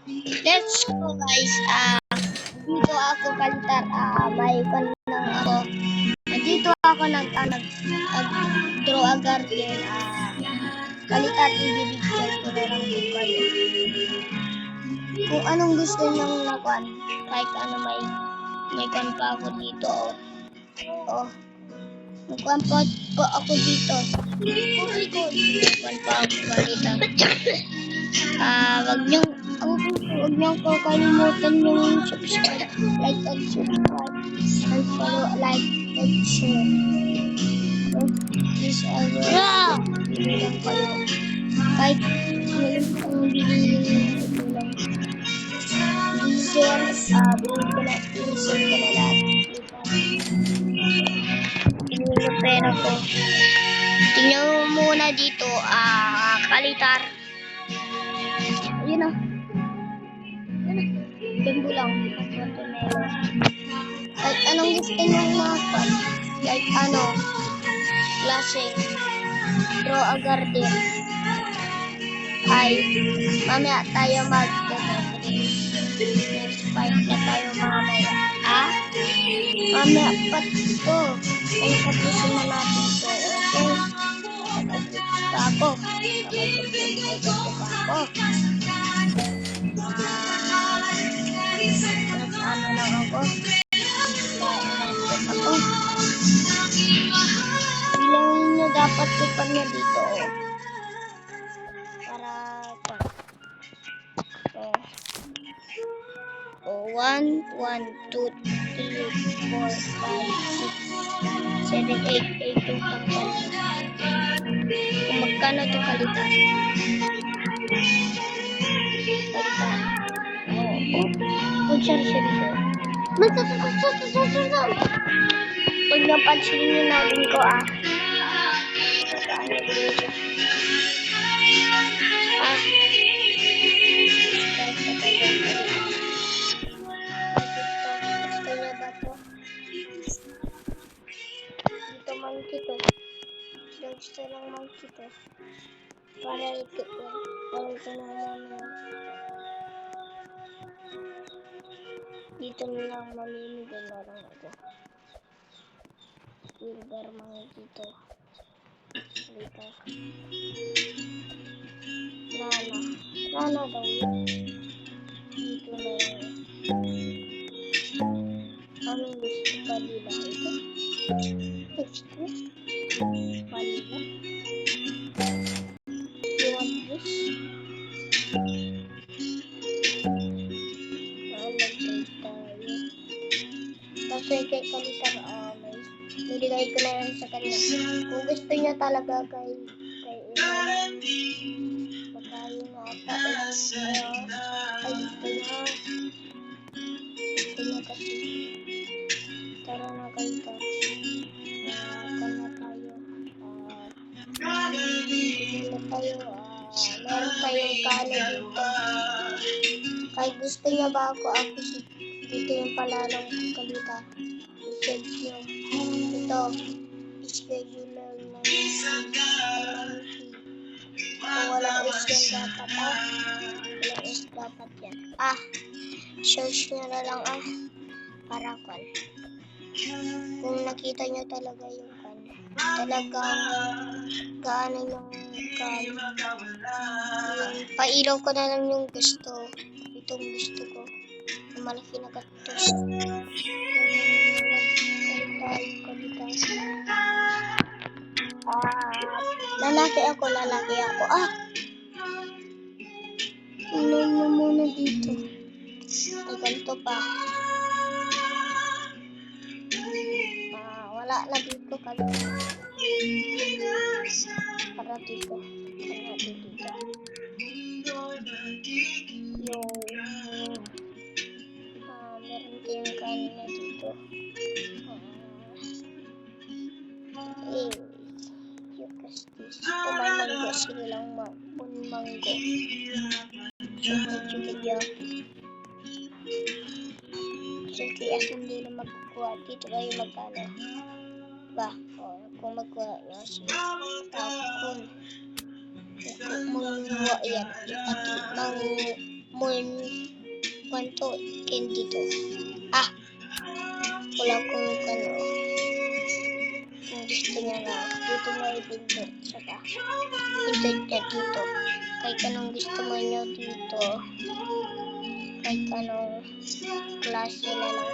Let's go guys. Dito ako kalitar. May pan lang ako. Dito ako draw a garden. Kalitar ibibigyan ko na lang po kayo. Kung anong gusto niyong nakuan. Kahit ano may kan pa ako dito. Oh. Nagkuhan po ako dito. Nagkuhan pa ako kalitar. Huwag niyong kakalimutan yung subscribe, like and subscribe, and follow, like and share. So, please bili lang kayo. Kahit ngayon ang bili ito lang. Diesel, bili ko na lahat. Tingnan yung pera ko. Tingnan mo muna dito, kalitar. Ayun na. Bimbo lang. Kahit anong gusto nyo makan. Kahit ano. Klase. Draw a garden. Ay. Mamaya tayo next fight na tayo mamaya. Mamaya pa ito. Kaya tapusin na natin ito. Okay. Ako. Ano lang ako. Bilangin nyo dapat kupag na dito. Para ito. So, 1, 2, 3, 4, 5, 6, 7, 8 yung tanggal. Kung magkano ito kalitan. Huwag niyang pansinin yung namin ko Gusto niya ba po? Dito monkey to. Gusto lang monkey to. Para ikot yan. Para ito naman dito lang mamimigay na lang ako. Silver mga dito. Dito. Lana daw yun. Dito na yun. Anong gusto ka nila ito? Gusto? Vanilla? You want this? Kasi kay kalitar, nilagay ko na yan sa kanya. Kung gusto niya talaga kay pagkain na ata ay gusto niya kasi tara na kayo ka meron tayong kano dito. Kahit gusto niya ba ako dito yung palalong kalita. I-schedule ito. I-schedule lang ng kung walang S yan dapat walang S dapat yan. Search nyo na lang para kwan. Kung nakita nyo talaga yung kwan. Talagang gaano yung kwan. Pailaw ko na lang yung gusto. Itong gusto ko. Malaki na katos. Lalaki ako. Tingnan mo muna dito. Ay, ganito pa. Wala na dito kasi. Para dito. Meron tayong kanina dito. Yung kastis. Kung may mango, sige lang mango. So, medyo kaya. So, kaya hindi na magkukuha. Dito kayo magkano. Kung magkuha nyo, sige. Tapos, manguha yan. kung to, dito. Wala kung ano. Kung gusto niya na, dito na ipindot. Saka, pindot niya dito. Kahit anong gusto mo niya dito. Kahit anong klase na lang.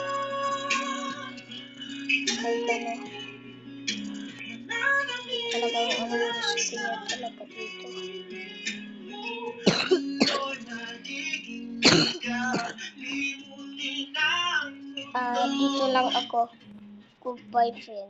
Kahit ano. Talagang anong gusto niya talaga dito. Dito lang ako. Goodbye, friend.